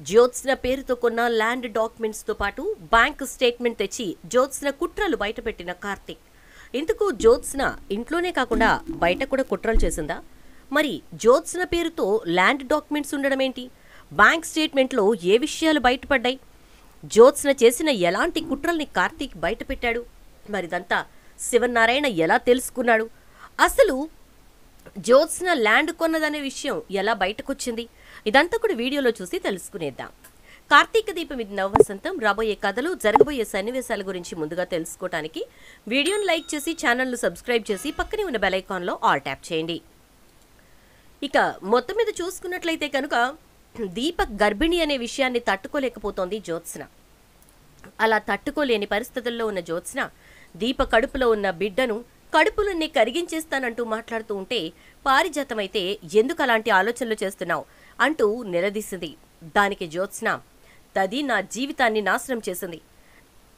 జ్యోత్స్న పేరుతో కొన్న ల్యాండ్ డాక్యుమెంట్స్తో పాటు బ్యాంక్ స్టేట్మెంట్ తెచ్చి జ్యోత్స్న కుట్రలు బయటపెట్టిన కార్తీక్. ఇందుకు జ్యోత్స్న ఇంట్లోనే కాకుండా బయట కూడా కుట్రలు చేసిందా? మరి జ్యోత్స్న పేరుతో ల్యాండ్ డాక్యుమెంట్స్ ఉండడం ఏంటి? బ్యాంక్ స్టేట్మెంట్లో ఏ విషయాలు బయటపడ్డాయి? జ్యోత్స్న చేసిన ఎలాంటి కుట్రల్ని కార్తీక్ బయటపెట్టాడు? మరిదంతా శివనారాయణ ఎలా తెలుసుకున్నాడు? అసలు జ్యోత్స్న ల్యాండ్ కొన్నదనే విషయం ఎలా బయటకొచ్చింది? ఇదంతా కూడా వీడియోలో చూసి తెలుసుకునేద్దాం. కార్తీక దీపం ఇది నవవసంతం. రాబోయే కథలు, జరగబోయే సన్నివేశాల గురించి ముందుగా తెలుసుకోవడానికి వీడియోను లైక్ చేసి ఛానల్ను సబ్స్క్రైబ్ చేసి పక్కనే ఉన్న బెల్ ఐకాన్లో ఆల్ ట్యాప్ చేయండి. ఇక మొత్తం మీద చూసుకున్నట్లయితే కనుక దీపక్ గర్భిణి అనే విషయాన్ని తట్టుకోలేకపోతోంది జ్యోత్స్న. అలా తట్టుకోలేని పరిస్థితుల్లో ఉన్న జ్యోత్స్న దీప కడుపులో ఉన్న బిడ్డను కడుపులన్నీ కరిగించేస్తానంటూ మాట్లాడుతూ ఉంటే పారిజాతమైతే ఎందుకు అలాంటి ఆలోచనలు చేస్తున్నావు అంటూ నిలదీసింది. దానికి జ్యోత్స్న, తది నా జీవితాన్ని నాశనం చేసింది.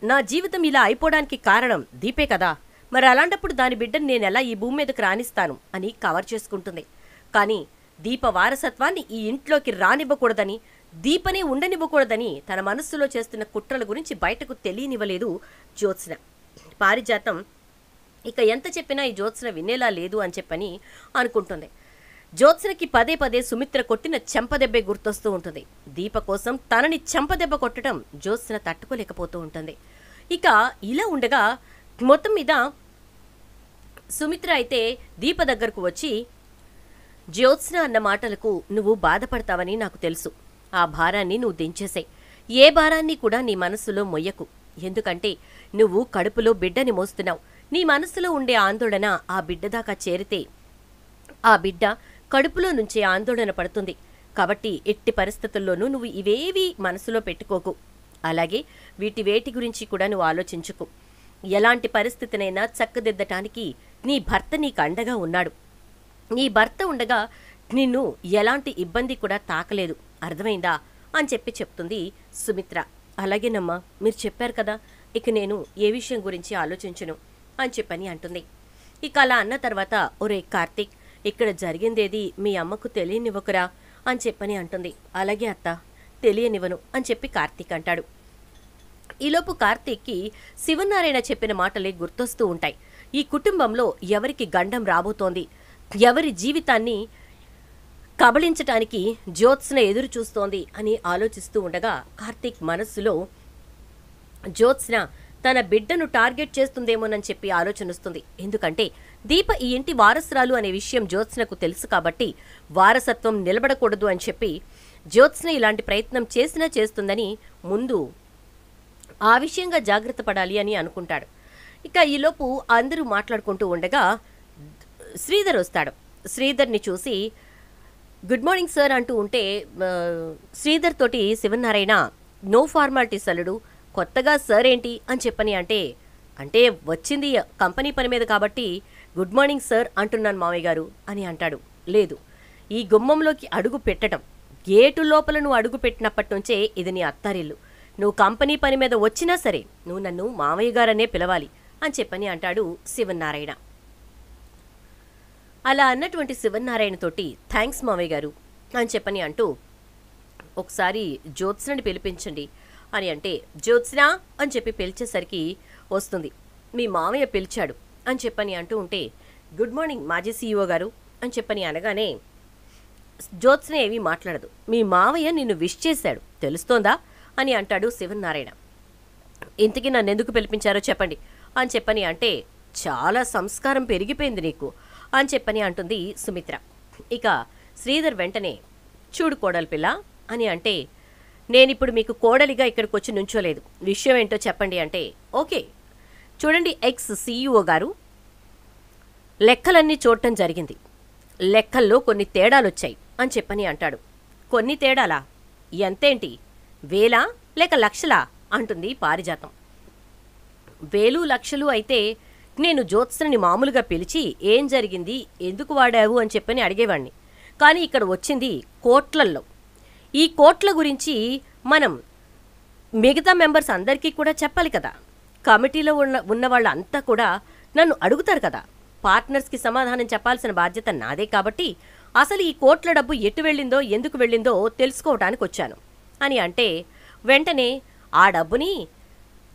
నా జీవితం ఇలా అయిపోవడానికి కారణం దీపే కదా, మరి అలాంటప్పుడు దాని బిడ్డను నేనెలా ఈ భూమి మీదకి రాణిస్తాను అని కవర్ చేసుకుంటుంది. కానీ దీప వారసత్వాన్ని ఈ ఇంట్లోకి రానివ్వకూడదని, దీపనే ఉండనివ్వకూడదని తన మనస్సులో చేస్తున్న కుట్రల గురించి బయటకు తెలియనివ్వలేదు జ్యోత్స్న. పారిజాతం ఇక ఎంత చెప్పినా ఈ జ్యోత్స్న వినేలా లేదు అని చెప్పని అనుకుంటుంది. జ్యోత్స్నకి పదే పదే సుమిత్ర కొట్టిన చెంపదెబ్బే గుర్తొస్తూ ఉంటుంది. దీప కోసం తనని చెంపదెబ్బ కొట్టడం జ్యోత్స్న తట్టుకోలేకపోతూ ఉంటుంది. ఇక ఇలా ఉండగా మొత్తం మీద సుమిత్ర అయితే దీప దగ్గరకు వచ్చి, జ్యోత్స్న అన్న మాటలకు నువ్వు బాధపడతావని నాకు తెలుసు. ఆ భారాన్ని నువ్వు దించేసాయి. ఏ భారాన్ని కూడా నీ మనస్సులో మొయ్యకు. ఎందుకంటే నువ్వు కడుపులో బిడ్డని మోస్తున్నావు. నీ మనసులో ఉండే ఆందోళన ఆ బిడ్డ దాకా చేరితే ఆ బిడ్డ కడుపులో నుంచే ఆందోళన పడుతుంది. కాబట్టి ఎట్టి పరిస్థితుల్లోనూ నువ్వు ఇవేవీ మనసులో పెట్టుకోకు. అలాగే వేటి గురించి కూడా నువ్వు ఆలోచించుకు. ఎలాంటి పరిస్థితినైనా చక్కదిద్దటానికి నీ భర్త నీకు అండగా ఉన్నాడు. నీ భర్త ఉండగా నిన్ను ఎలాంటి ఇబ్బంది కూడా తాకలేదు. అర్థమైందా అని చెప్తుంది సుమిత్ర. అలాగేనమ్మా, మీరు చెప్పారు కదా, ఇక నేను ఏ విషయం గురించి ఆలోచించను అని చెప్పని అంటుంది. ఇక అలా అన్న తర్వాత, ఒరే కార్తీక్, ఇక్కడ జరిగిందేది మీ అమ్మకు తెలియనివ్వకురా అని చెప్పని అంటుంది. అలాగే అత్త, తెలియనివ్వను అని చెప్పి కార్తీక్ అంటాడు. ఈలోపు కార్తీక్కి శివనారాయణ చెప్పిన మాటలే గుర్తొస్తూ ఉంటాయి. ఈ కుటుంబంలో ఎవరికి గండం రాబోతోంది, ఎవరి జీవితాన్ని కబళించటానికి జ్యోత్స్న ఎదురు చూస్తోంది అని ఆలోచిస్తూ ఉండగా కార్తీక్ మనస్సులో జ్యోత్స్న తన బిడ్డను టార్గెట్ చేస్తుందేమోనని చెప్పి ఆలోచనొస్తుంది. ఎందుకంటే దీప ఈ ఇంటి వారసురాలు అనే విషయం జ్యోత్స్నకు తెలుసు కాబట్టి వారసత్వం నిలబడకూడదు అని చెప్పి జ్యోత్స్న ఇలాంటి ప్రయత్నం చేసినా చేస్తుందని ముందు ఆ విషయంగా జాగ్రత్త పడాలి అని అనుకుంటాడు. ఇక ఈలోపు అందరూ మాట్లాడుకుంటూ ఉండగా శ్రీధర్ వస్తాడు. శ్రీధర్ని చూసి గుడ్ మార్నింగ్ సార్ అంటూ ఉంటే శ్రీధర్ తోటి శివనారాయణ, నో ఫార్మాలిటీస్ అల్లుడు, కొత్తగా సార్ ఏంటి అని చెప్పని అంటే వచ్చింది కంపెనీ పని మీద కాబట్టి గుడ్ మార్నింగ్ సార్ అంటున్నాను మామయ్య గారు అని అంటాడు. లేదు, ఈ గుమ్మంలోకి అడుగు పెట్టడం, గేటు లోపల నువ్వు అడుగు పెట్టినప్పటి నుంచే ఇది నీ అత్తారిల్లు. నువ్వు కంపెనీ పని మీద వచ్చినా సరే నువ్వు నన్ను మామయ్య గారనే పిలవాలి అని చెప్పని అంటాడు శివనారాయణ. అలా అన్నటువంటి శివనారాయణతోటి థ్యాంక్స్ మావయ్య గారు అని చెప్పని అంటూ, ఒకసారి జ్యోత్స్నని పిలిపించండి అని అంటే, జ్యోత్స్న అని చెప్పి పిలిచేసరికి వస్తుంది. మీ మామయ్య పిలిచాడు అని చెప్పని అంటూ ఉంటే, గుడ్ మార్నింగ్ మాజీ సీఈఓ గారు అని చెప్పని అనగానే జ్యోత్స్న ఏమీ మాట్లాడదు. మీ మావయ్య నిన్ను విష్ చేశాడు తెలుస్తోందా అని అంటాడు శివనారాయణ. ఇంతకీ నన్ను ఎందుకు పిలిపించారో చెప్పండి అని చెప్పని అంటే, చాలా సంస్కారం పెరిగిపోయింది నీకు అని చెప్పని అంటుంది సుమిత్ర. ఇక శ్రీధర్ వెంటనే, చూడు కోడలి పిల్ల అని అంటే, నేనిప్పుడు మీకు కోడలిగా ఇక్కడికి వచ్చి నుంచోలేదు, విషయం ఏంటో చెప్పండి అంటే, ఓకే చూడండి ఎక్స్ సీఈఓ గారు, లెక్కలన్నీ చూడటం జరిగింది. లెక్కల్లో కొన్ని తేడాలొచ్చాయి అని చెప్పని అంటాడు. కొన్ని తేడాలా? ఎంతేంటి, వేలా లేక లక్షలా అంటుంది పారిజాతం. వేలు లక్షలు అయితే నేను జ్యోత్స్నని మామూలుగా పిలిచి ఏం జరిగింది, ఎందుకు వాడావు అని చెప్పని అడిగేవాడిని. కానీ ఇక్కడ వచ్చింది కోట్లల్లో. ఈ కోట్ల గురించి మనం మిగతా మెంబర్స్ అందరికీ కూడా చెప్పాలి కదా. కమిటీలో ఉన్న వాళ్ళంతా కూడా నన్ను అడుగుతారు కదా. పార్ట్నర్స్కి సమాధానం చెప్పాల్సిన బాధ్యత నాదే కాబట్టి అసలు ఈ కోట్ల డబ్బు ఎటు వెళ్ళిందో ఎందుకు వెళ్ళిందో తెలుసుకోవడానికి వచ్చాను. అని అంటే వెంటనే ఆ డబ్బుని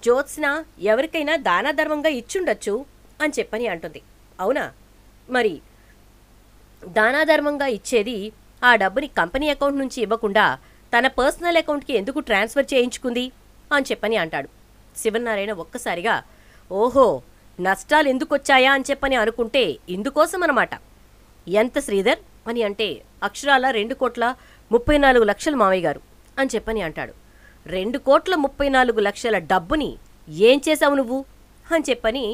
జ్యోత్స్న ఎవరికైనా దానధర్మంగా ఇచ్చుండొచ్చు అని చెప్పని అంటుంది. అవునా, మరి దానాధర్మంగా ఇచ్చేది ఆ డబ్బుని కంపెనీ అకౌంట్ నుంచి ఇవ్వకుండా తన పర్సనల్ అకౌంట్కి ఎందుకు ట్రాన్స్ఫర్ చేయించుకుంది అని చెప్పని అంటాడు. శివనారాయణ ఒక్కసారిగా ఓహో, నష్టాలు ఎందుకు వచ్చాయా అని చెప్పని అనుకుంటే ఇందుకోసం అన్నమాట. ఎంత శ్రీధర్ అని అంటే అక్షరాల 2,34,00,000 మావయ్య గారు అని చెప్పని అంటాడు. 2,34,00,000 డబ్బుని ఏం చేశావు నువ్వు అని చెప్పని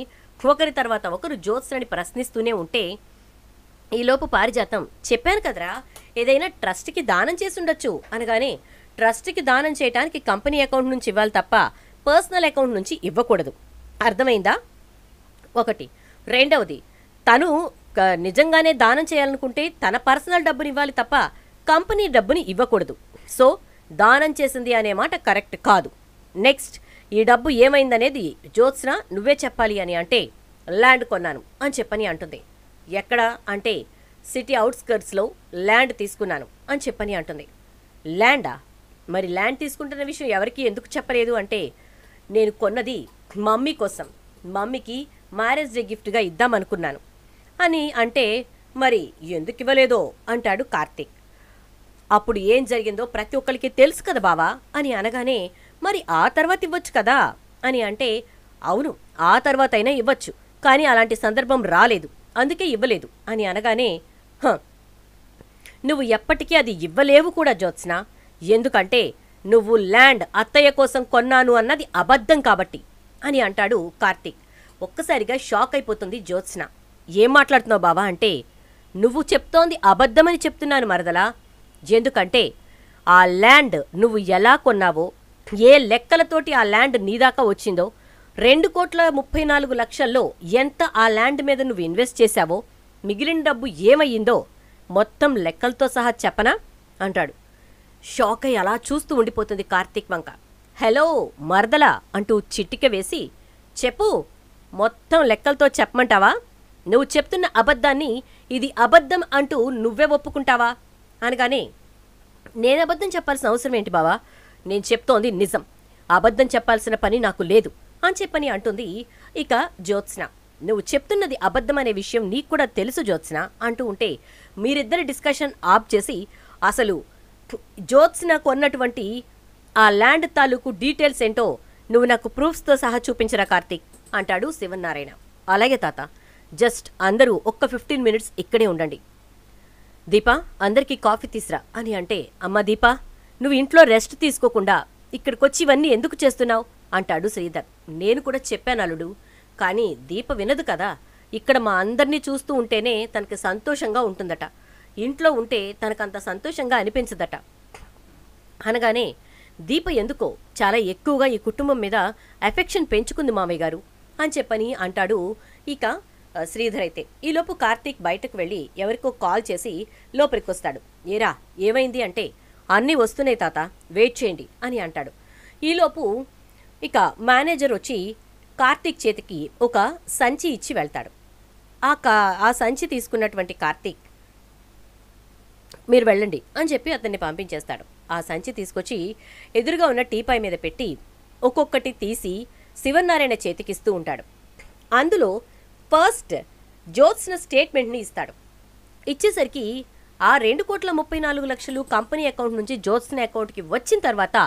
ఒకరి తర్వాత ఒకరు జ్యోత్స్నని ప్రశ్నిస్తూనే ఉంటే ఈలోపు పారిజాతం చెప్పాను కదరా, ఏదైనా ట్రస్ట్కి దానం చేసుండొచ్చు అనగానే ట్రస్ట్కి దానం చేయడానికి కంపెనీ అకౌంట్ నుంచి ఇవ్వాలి తప్ప పర్సనల్ అకౌంట్ నుంచి ఇవ్వకూడదు. అర్థమైందా? ఒకటి. రెండవది, తను నిజంగానే దానం చేయాలనుకుంటే తన పర్సనల్ డబ్బుని ఇవ్వాలి తప్ప కంపెనీ డబ్బుని ఇవ్వకూడదు. సో దానం చేసింది అనే మాట కరెక్ట్ కాదు. నెక్స్ట్, ఈ డబ్బు ఏమైందనేది జ్యోత్స్న నువ్వే చెప్పాలి అని అంటే ల్యాండ్ కొన్నాను అని చెప్పని అంటుంది. ఎక్కడ అంటే సిటీ అవుట్స్కర్ట్స్లో ల్యాండ్ తీసుకున్నాను అని చెప్పని అంటుంది. ల్యాండా? మరి ల్యాండ్ తీసుకుంటున్న విషయం ఎవరికి ఎందుకు చెప్పలేదు అంటే నేను కొన్నది మమ్మీ కోసం, మమ్మీకి మ్యారేజ్ డే గిఫ్ట్గా ఇద్దామనుకున్నాను అని అంటే మరి ఎందుకు ఇవ్వలేదో అంటాడు కార్తీక్. అప్పుడు ఏం జరిగిందో ప్రతి ఒక్కరికి తెలుసు కదా బావా అని అనగానే మరి ఆ తర్వాత ఇవ్వచ్చు కదా అని అంటే అవును, ఆ తర్వాత అయినా ఇవ్వచ్చు, కానీ అలాంటి సందర్భం రాలేదు, అందుకే ఇవ్వలేదు అని అనగానే నువ్వు ఎప్పటికీ అది ఇవ్వలేవు కూడా జ్యోత్స్న, ఎందుకంటే నువ్వు ల్యాండ్ అత్తయ్య కోసం కొన్నాను అన్నది అబద్ధం కాబట్టి అని అంటాడు కార్తీక్. ఒక్కసారిగా షాక్ అయిపోతుంది జ్యోత్స్న. ఏం మాట్లాడుతున్నావు బావా అంటే నువ్వు చెప్తోంది అబద్ధమని చెప్తున్నాను మరదలా, ఎందుకంటే ఆ ల్యాండ్ నువ్వు ఎలా కొన్నావో, ఏ లెక్కలతోటి ఆ ల్యాండ్ నీదాకా వచ్చిందో, 2,34,00,000లో ఎంత ఆ ల్యాండ్ మీద నువ్వు ఇన్వెస్ట్ చేశావో, మిగిలిన డబ్బు ఏమయ్యిందో మొత్తం లెక్కలతో సహా చెప్పనా అంటాడు. షాక్ అయి అలా చూస్తూ ఉండిపోతుంది కార్తీక్ వంక. హలో మరదలా అంటూ చిటిక వేసి చెప్పు, మొత్తం లెక్కలతో చెప్పమంటావా? నువ్వు చెప్తున్న అబద్ధాన్ని ఇది అబద్ధం అంటూ నువ్వే ఒప్పుకుంటావా అనగానే నేను అబద్ధం చెప్పాల్సిన అవసరం ఏంటి బావా, నేను చెప్తోంది నిజం, అబద్ధం చెప్పాల్సిన పని నాకు లేదు అని చెప్పని అంటుంది. ఇక జ్యోత్స్న, నువ్వు చెప్తున్నది అబద్ధం అనే విషయం నీకు కూడా తెలుసు జ్యోత్స్న అంటూ ఉంటే మీరిద్దరి డిస్కషన్ ఆప్ చేసి అసలు జ్యోత్స్న కొన్నటువంటి ఆ ల్యాండ్ తాలూకు డీటెయిల్స్ ఏంటో నువ్వు నాకు ప్రూఫ్స్తో సహా చూపించరా కార్తీక్ అంటాడు శివనారాయణ. అలాగే తాత, జస్ట్ అందరూ ఒక్క 15 మినిట్స్ ఇక్కడే ఉండండి. దీపా, అందరికీ కాఫీ తీసురా అని అంటే అమ్మ దీపా, నువ్వు ఇంట్లో రెస్ట్ తీసుకోకుండా ఇక్కడికొచ్చి ఇవన్నీ ఎందుకు చేస్తున్నావు అంటాడు శ్రీధర్. నేను కూడా చెప్పాను అల్లుడు, కానీ దీప వినదు కదా, ఇక్కడ మా అందరినీ చూస్తూ ఉంటేనే తనకి సంతోషంగా ఉంటుందట, ఇంట్లో ఉంటే తనకంత సంతోషంగా అనిపించదట అనగానే దీప ఎందుకో చాలా ఎక్కువగా ఈ కుటుంబం మీద అఫెక్షన్ పెంచుకుంది మామయ్య గారు అని చెప్పని అంటాడు. ఇక శ్రీధర్ అయితే ఈలోపు కార్తీక్ బయటకు వెళ్ళి ఎవరికో కాల్ చేసి లోపలికి వస్తాడు. ఏరా ఏమైంది అంటే అన్నీ వస్తున్నాయి తాత, వెయిట్ చేయండి అని అంటాడు. ఈలోపు ఇక మేనేజర్ వచ్చి కార్తీక్ చేతికి ఒక సంచి ఇచ్చి వెళ్తాడు. ఆ సంచి తీసుకున్నటువంటి కార్తీక్ మీరు వెళ్ళండి అని చెప్పి అతన్ని పంపించేస్తాడు. ఆ సంచి తీసుకొచ్చి ఎదురుగా ఉన్న టీపాయ్ మీద పెట్టి ఒక్కొక్కటి తీసి శివనారాయణ చేతికిస్తూ ఉంటాడు. అందులో ఫస్ట్ జ్యోత్స్న స్టేట్మెంట్ని ఇస్తాడు. ఇచ్చేసరికి ఆ 2,34,00,000 కంపెనీ అకౌంట్ నుంచి జ్యోత్స్న అకౌంట్కి వచ్చిన తర్వాత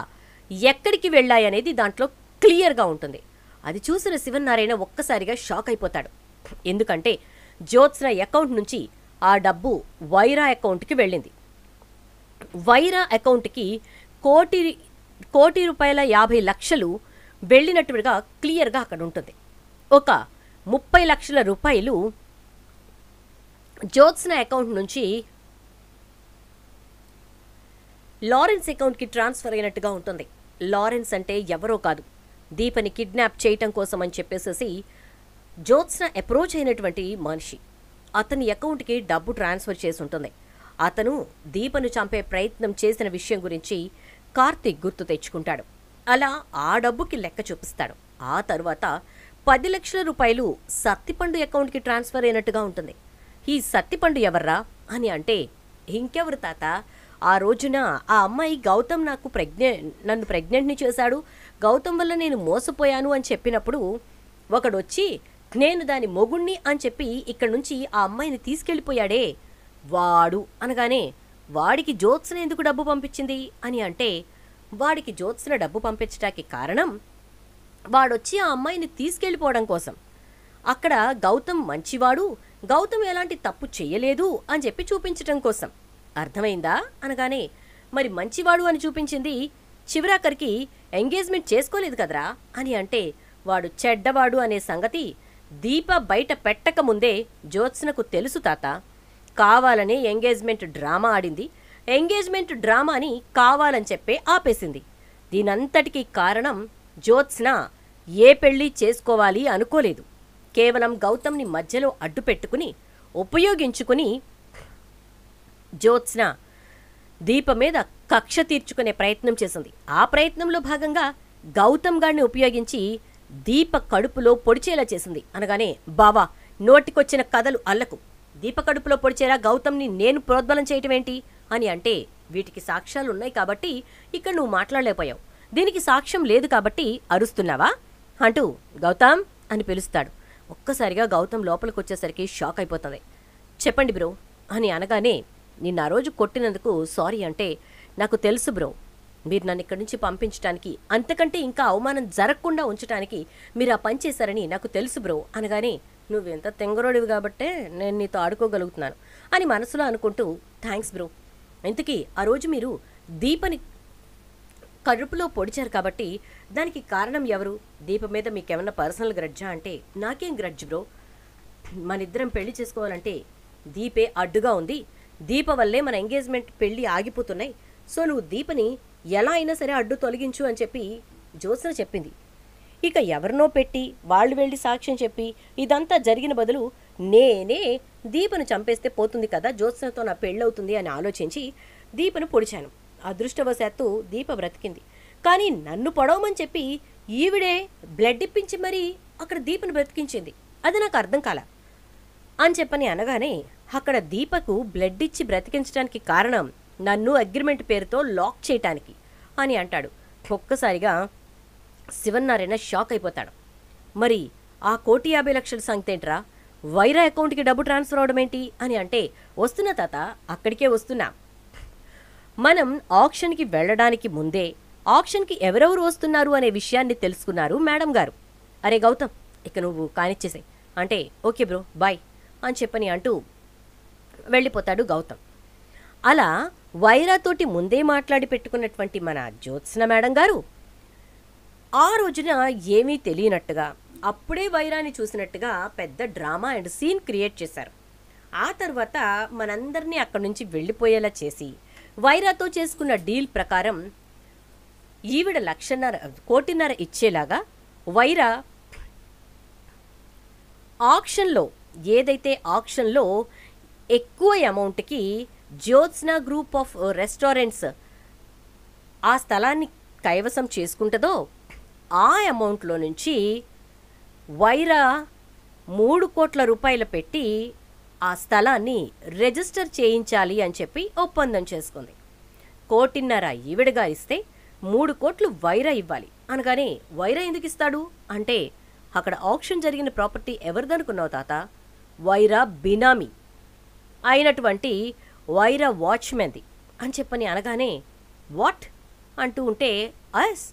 ఎక్కడికి వెళ్ళాయనేది దాంట్లో క్లియర్గా ఉంటుంది. అది చూసిన శివనారాయణ ఒక్కసారిగా షాక్ అయిపోతాడు. ఎందుకంటే జ్యోత్స్న అకౌంట్ నుంచి ఆ డబ్బు వైరా అకౌంట్కి వెళ్ళింది. వైరా అకౌంట్కి ₹1,50,00,000 వెళ్ళినట్టుగా క్లియర్గా అక్కడ ఉంటుంది. ఒక ₹30,00,000 జ్యోత్స్న అకౌంట్ నుంచి లారెన్స్ అకౌంట్కి ట్రాన్స్ఫర్ అయినట్టుగా ఉంటుంది. లారెన్స్ అంటే ఎవరో కాదు, దీపని కిడ్నాప్ చేయటం కోసం అని చెప్పేసి జ్యోత్స్న అప్రోచ్ అయినటువంటి మనిషి. అతని అకౌంట్కి డబ్బు ట్రాన్స్ఫర్ చేసి ఉంటుంది. అతను దీపను చంపే ప్రయత్నం చేసిన విషయం గురించి కార్తీక్ గుర్తు తెచ్చుకుంటాడు. అలా ఆ డబ్బుకి లెక్క చూపిస్తాడు. ఆ తర్వాత ₹10,00,000 సత్తిపండు అకౌంట్కి ట్రాన్స్ఫర్ అయినట్టుగా ఉంటుంది. ఈ సత్తిపండు ఎవర్రా అని అంటే ఇంకెవరు తాత, ఆ రోజున ఆ అమ్మాయి గౌతమ్ నన్ను ప్రెగ్నెంట్ని చేశాడు, గౌతమ్ వల్ల నేను మోసపోయాను అని చెప్పినప్పుడు ఒకడొచ్చి నేను దాని మొగుణ్ణి అని చెప్పి ఇక్కడి నుంచి ఆ అమ్మాయిని తీసుకెళ్ళిపోయాడే వాడు అనగానే, వాడికి జ్యోత్స్న ఎందుకు డబ్బు పంపించింది అని అంటే, వాడికి జ్యోత్స్న డబ్బు పంపించడానికి కారణం వాడొచ్చి ఆ అమ్మాయిని తీసుకెళ్ళిపోవడం కోసం. అక్కడ గౌతమ్ మంచివాడు, గౌతమ్ ఎలాంటి తప్పు చెయ్యలేదు అని చెప్పి చూపించటం కోసం. అర్థమైందా అనగానే, మరి మంచివాడు అని చూపించింది చివరాఖరికి ఎంగేజ్మెంట్ చేసుకోలేదు కదరా అని అంటే, వాడు చెడ్డవాడు అనే సంగతి దీప బయట పెట్టకముందే జ్యోత్స్నకు తెలుసు తాత. కావాలనే ఎంగేజ్మెంట్ డ్రామా ఆడింది, ఎంగేజ్మెంట్ డ్రామాని కావాలని చెప్పే ఆపేసింది. దీనంతటికీ కారణం జ్యోత్స్న ఏ పెళ్లి చేసుకోవాలి అనుకోలేదు. కేవలం గౌతమ్ని మధ్యలో అడ్డు పెట్టుకుని ఉపయోగించుకుని జ్యోత్స్న దీప మీద కక్ష తీర్చుకునే ప్రయత్నం చేసింది. ఆ ప్రయత్నంలో భాగంగా గౌతమ్ గారిని ఉపయోగించి దీప కడుపులో పొడిచేలా చేసింది. అనగానే, బావా నోటికొచ్చిన కథలు అల్లకు, దీప కడుపులో పొడిచేలా గౌతమ్ని నేను ప్రోద్బలం చేయటం ఏంటి అని అంటే, వీటికి సాక్ష్యాలున్నాయి కాబట్టి ఇక్కడ నువ్వు మాట్లాడలేకపోయావు, దీనికి సాక్ష్యం లేదు కాబట్టి అరుస్తున్నావా అంటూ గౌతమ్ అని పిలుస్తాడు. ఒక్కసారిగా గౌతమ్ లోపలికి వచ్చేసరికి షాక్ అయిపోతుంది. చెప్పండి బ్రో అని అనగానే, నిన్న ఆ రోజు కొట్టినందుకు సారీ అంటే, నాకు తెలుసు బ్రో, మీరు నన్ను ఇక్కడి నుంచి పంపించడానికి, అంతకంటే ఇంకా అవమానం జరగకుండా ఉంచడానికి మీరు ఆ పని చేశారని నాకు తెలుసు బ్రో అనగానే, నువ్వెంత తెంగరోడివి కాబట్టే నేను నీతో ఆడుకోగలుగుతున్నాను అని మనసులో అనుకుంటూ, థ్యాంక్స్ బ్రో. ఇంతకీ ఆ రోజు మీరు దీపని కడుపులో పొడిచారు కాబట్టి దానికి కారణం ఎవరు? దీప మీద మీకేమన్నా పర్సనల్ గ్రడ్జా అంటే, నాకేం గ్రడ్జ్ బ్రో, మనిద్దరం పెళ్లి చేసుకోవాలంటే దీపే అడ్డుగా ఉంది, దీప వల్లే మన ఎంగేజ్మెంట్ పెళ్లి ఆగిపోతున్నాయి, సో నువ్వు దీపని ఎలా అయినా సరే అడ్డు తొలగించు అని చెప్పి జ్యోత్స్న చెప్పింది. ఇక ఎవరినో పెట్టి వాళ్ళు వెళ్ళి సాక్ష్యం చెప్పి ఇదంతా జరిగిన బదులు నేనే దీపను చంపేస్తే పోతుంది కదా, జ్యోత్స్నతో నా పెళ్ళవుతుంది అని ఆలోచించి దీపను పొడిచాను. అదృష్టవశాత్తు దీప బ్రతికింది. కానీ నన్ను పొడవమని చెప్పి ఈవిడే బ్లడ్ ఇప్పించి మరీ అక్కడ దీపను బ్రతికించింది. అది నాకు అర్థం కాల అని చెప్పని అనగానే, అక్కడ దీపకు బ్లడ్ ఇచ్చి బ్రతికించడానికి కారణం నన్ను అగ్రిమెంట్ పేరుతో లాక్ చేయటానికి అని అంటాడు. ఒక్కసారిగా శివన్నారాయణ షాక్ అయిపోతాడు. మరి ఆ 1,50,00,000 సంగతి ఏంట్రా, వైరా అకౌంట్కి డబ్బు ట్రాన్స్ఫర్ అవడం ఏంటి అని అంటే, వస్తున్నా తాత, అక్కడికే వస్తున్నా. మనం ఆక్షన్కి వెళ్ళడానికి ముందే ఆక్షన్కి ఎవరెవరు వస్తున్నారు అనే విషయాన్ని తెలుసుకున్నారు మేడం గారు. అరే గౌతమ్, ఇక నువ్వు కానిచ్చేసాయి అంటే, ఓకే బ్రో బాయ్ అని చెప్పని అంటూ వెళ్ళిపోతాడు గౌతమ్. అలా వైరాతోటి ముందే మాట్లాడి పెట్టుకున్నటువంటి మన జ్యోత్స్న మేడం గారు ఆ రోజున ఏమీ తెలియనట్టుగా, అప్పుడే వైరాని చూసినట్టుగా పెద్ద డ్రామా అండ్ సీన్ క్రియేట్ చేశారు. ఆ తర్వాత మనందరినీ అక్కడి నుంచి వెళ్ళిపోయేలా చేసి వైరాతో చేసుకున్న డీల్ ప్రకారం ఈవిడ 1,50,00,000 ఇచ్చేలాగా వైరా ఆక్షన్లో, ఏదైతే ఆక్షన్లో ఎక్కువ అమౌంట్కి జ్యోత్స్న గ్రూప్ ఆఫ్ రెస్టారెంట్స్ ఆ స్థలాన్ని కైవసం చేసుకుంటుందో ఆ అమౌంట్లో నుంచి వైరా 3 కోట్ల రూపాయలు పెట్టి ఆ స్థలాన్ని రిజిస్టర్ చేయించాలి అని చెప్పి ఒప్పందం చేసుకుంది. 1,50,00,000 ఈవిడగా ఇస్తే 3 కోట్లు వైరా ఇవ్వాలి అనగానే, వైరా ఎందుకు ఇస్తాడు అంటే, అక్కడ ఆక్షన్ జరిగిన ప్రాపర్టీ ఎవరిదనుకున్నావు తాత, వైరా బినామీ అయినటువంటి వైరా వాచ్మెన్ది అని చెప్పని అనగానే, వాట్ అంటూ ఉంటే, అస్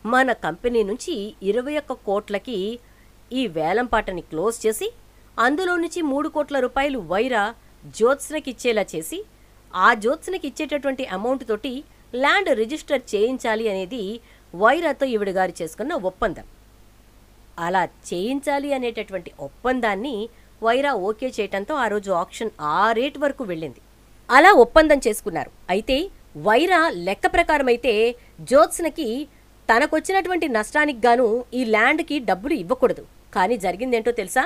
మన కంపెనీ నుంచి 21 కోట్లకి ఈ వేలంపాటని క్లోజ్ చేసి అందులో నుంచి 3 కోట్ల రూపాయలు వైరా జ్యోత్స్నకి ఇచ్చేలా చేసి ఆ జ్యోత్స్నకి ఇచ్చేటటువంటి అమౌంట్ తోటి ల్యాండ్ రిజిస్టర్ చేయించాలి అనేది వైరాతో ఈవిడ గారు చేసుకున్న ఒప్పందం. అలా చేయించాలి అనేటటువంటి ఒప్పందాన్ని వైరా ఓకే చేయటంతో ఆ రోజు ఆక్షన్ ఆ రేట్ వరకు వెళ్ళింది. అలా ఒప్పందం చేసుకున్నారు. అయితే వైరా లెక్క ప్రకారం అయితే జ్యోత్స్నకి తనకొచ్చినటువంటి నష్టానికి గాను ఈ ల్యాండ్కి డబ్బులు ఇవ్వకూడదు. కానీ జరిగిందేంటో తెలుసా,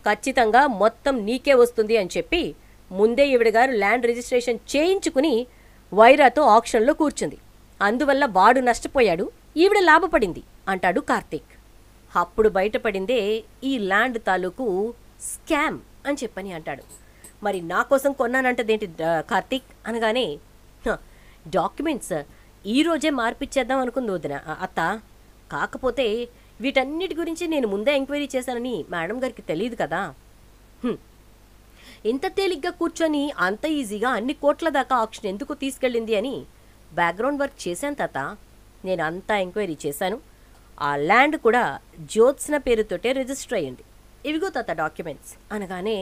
ఖచ్చితంగా మొత్తం నీకే వస్తుంది అని చెప్పి ముందే ఈవిడ గారు ల్యాండ్ రిజిస్ట్రేషన్ చేయించుకుని వైరాతో ఆక్షన్లో కూర్చుంది. అందువల్ల వాడు నష్టపోయాడు, ఈవిడ లాభపడింది అంటాడు కార్తీక్. అప్పుడు బయటపడిందే ఈ ల్యాండ్ తాలూకు స్కామ్ అని చెప్పని అంటాడు. మరి నా కోసం కొన్నానంటదేంటి కార్తీక్ అనగానే, డాక్యుమెంట్స్ ఈ రోజే మార్పిచ్చేద్దాం అనుకుంది వదిన అత్త. కాకపోతే వీటన్నిటి గురించి నేను ముందే ఎంక్వైరీ చేశానని మేడం గారికి తెలియదు కదా. ఇంత తేలిగ్గా కూర్చొని అంత ఈజీగా అన్ని కోట్ల దాకా ఆక్షన్ ఎందుకు తీసుకెళ్ళింది అని బ్యాక్గ్రౌండ్ వర్క్ చేశాను తాత. నేను అంతా ఎంక్వైరీ చేశాను. ఆ ల్యాండ్ కూడా జ్యోత్స్న పేరుతోటే రిజిస్టర్ అయ్యింది. ఇవిగో తాత డాక్యుమెంట్స్ అనగానే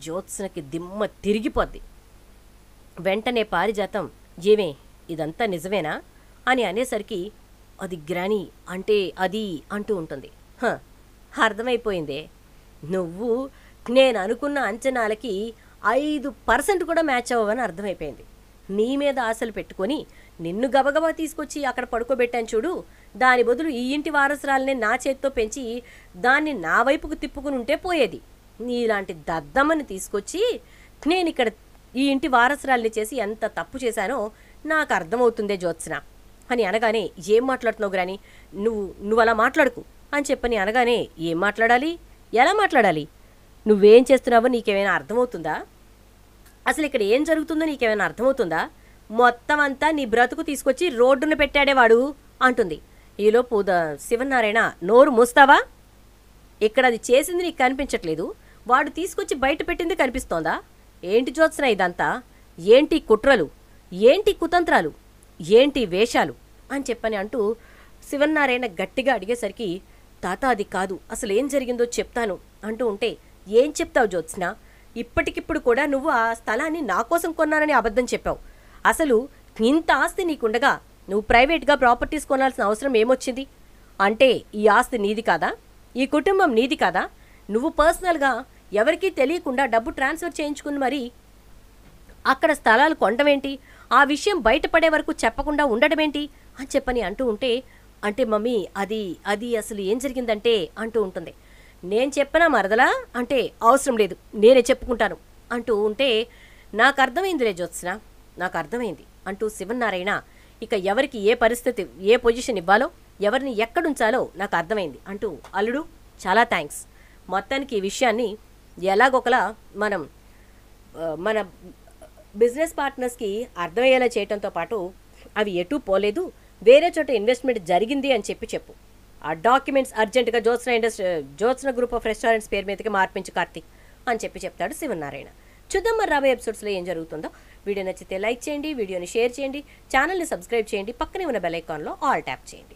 జ్యోత్స్నకి దిమ్మ తిరిగిపోద్ది. వెంటనే పారిజాతం, ఏమే ఇదంతా నిజమేనా అని అనేసరికి, అది గ్రానీ అంటే అది అంటూ ఉంటుంది. అర్థమైపోయిందే, నువ్వు నేను అనుకున్న అంచనాలకి 5% కూడా మ్యాచ్ అవ్వవని అర్థమైపోయింది. నీ మీద ఆశలు పెట్టుకొని నిన్ను గబగబా తీసుకొచ్చి అక్కడ పడుకోబెట్టాను చూడు, దాని బదులు ఈ ఇంటి వారసురాలనే నా చేత్తో పెంచి దాన్ని నా వైపుకు తిప్పుకుని ఉంటే పోయేది. నీలాంటి దద్దమ్మని తీసుకొచ్చి నేను ఇక్కడ ఈ ఇంటి వారసురాల్ని చేసి ఎంత తప్పు చేశానో నాకు అర్థమవుతుందే జ్యోత్స్న అని అనగానే, ఏం మాట్లాడుతున్నావు గ్రాని, నువ్వు అలా మాట్లాడుకు అని చెప్పని అనగానే, ఏం మాట్లాడాలి, ఎలా మాట్లాడాలి, నువ్వేం చేస్తున్నావో నీకేమైనా అర్థమవుతుందా, అసలు ఇక్కడ ఏం జరుగుతుందో నీకేమైనా అర్థమవుతుందా, మొత్తం అంతా నీ బ్రతుకు తీసుకొచ్చి రోడ్డున పెట్టాడేవాడు అంటుంది. ఈలోపు శివనారాయణ, నోరు మూస్తావా, ఇక్కడ అది చేసింది నీకు కనిపించట్లేదు, వాడు తీసుకొచ్చి బయట పెట్టింది కనిపిస్తోందా, ఏంటి జ్యోత్స్న ఇదంతా, ఏంటి కుట్రలు, ఏంటి కుతంత్రాలు, ఏంటి వేషాలు అని చెప్పని అంటూ శివనారాయణ గట్టిగా అడిగేసరికి, తాత అది కాదు, అసలు ఏం జరిగిందో చెప్తాను అంటూ ఉంటే, ఏం చెప్తావు జ్యోత్స్న, ఇప్పటికిప్పుడు కూడా నువ్వు ఆ స్థలాన్ని నా కోసం కొన్నానని అబద్ధం చెప్పావు. అసలు ఇంత ఆస్తి నీకుండగా నువ్వు ప్రైవేట్గా ప్రాపర్టీస్ కొనాల్సిన అవసరం ఏమొచ్చింది, అంటే ఈ ఆస్తి నీది కాదా, ఈ కుటుంబం నీది కాదా, నువ్వు పర్సనల్గా ఎవరికీ తెలియకుండా డబ్బు ట్రాన్స్ఫర్ చేయించుకుని మరి అక్కడ స్థలాలు కొనడమేంటి, ఆ విషయం బయటపడే వరకు చెప్పకుండా ఉండడమేంటి అని చెప్పని అంటూ ఉంటే, అంటే మమ్మీ అది అసలు ఏం జరిగిందంటే అంటూ ఉంటుంది. నేను చెప్పనా మరదలా అంటే, అవసరం లేదు నేనే చెప్పుకుంటాను అంటూ ఉంటే, నాకు అర్థమైందిలే జ్యోత్స్న, నాకు అర్థమైంది అంటూ శివనారాయణ ఇక ఎవరికి ఏ పరిస్థితి ఏ పొజిషన్ ఇవ్వాలో ఎవరిని ఎక్కడుంచాలో నాకు అర్థమైంది అంటూ, అల్లుడు చాలా థ్యాంక్స్, మొత్తానికి ఈ విషయాన్ని ఎలాగొకలా మన బిజినెస్ పార్ట్నర్స్కి అర్థమయ్యేలా చేయడంతో పాటు అవి ఎటూ పోలేదు, వేరే చోట ఇన్వెస్ట్మెంట్ జరిగింది అని చెప్పు. ఆ డాక్యుమెంట్స్ అర్జెంటుగా జ్యోత్స్న గ్రూప్ ఆఫ్ రెస్టారెంట్స్ పేరు మీదకి మార్పించు కార్తీక్ అని చెప్తాడు శివనారాయణ. చూద్దాం మరి రాబోయే ఎపిసోడ్స్లో ఏం జరుగుతుందో. వీడియో నచ్చితే లైక్ చేయండి, వీడియోని షేర్ చేయండి, ఛానల్ని సబ్స్క్రైబ్ చేయండి, పక్కనే ఉన్న బెల్ ఐకాన్లో ఆల్ ట్యాప్ చేయండి.